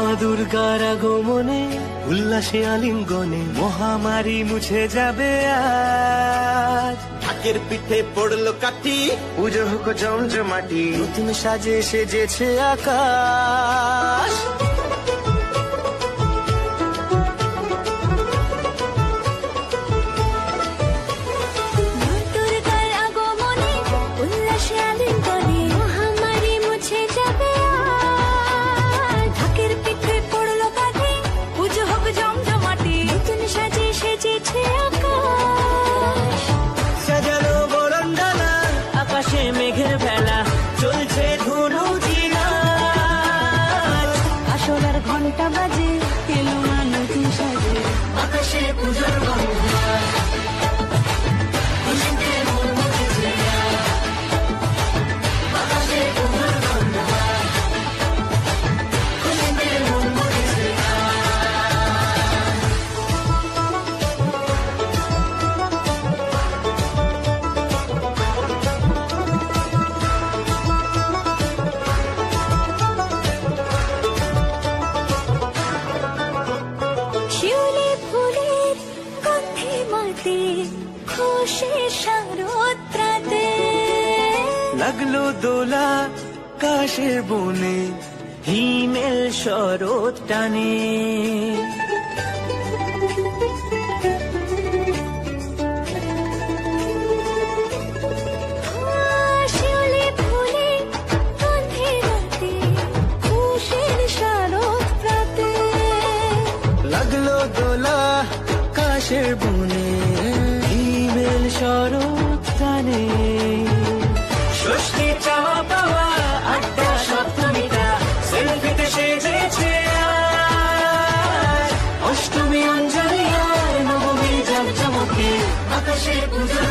মা দুর্গার আগমনে উল্লাসে আলিঙ্গনে মহামারী মুছে যাবে আজ। ঢাকের পিঠে পড়লো কাঠি, পুজো হোক জমজমাটি, নতুন সাজে সেজেছে আকাশ। মেঘের বেলা চলছে ধনু জিনাজ, আসলার ঘন্টা বাজে এলো না নতুন সাজে আকাশে পুজোর গন্ধ। লাগলো দোলা কাশের বনে, হিমেল শরৎ টানে। লাগলো দোলা কাশের বনে, হিমেল শরৎ টানে। ষষ্ঠী চাওয়া পাওয়া আড্ডা সপ্তমীটা সেলফিতে সেজেছে আজ। অষ্টমী অঞ্জলি আর নবমী জমজমকে আকাশে পুজোর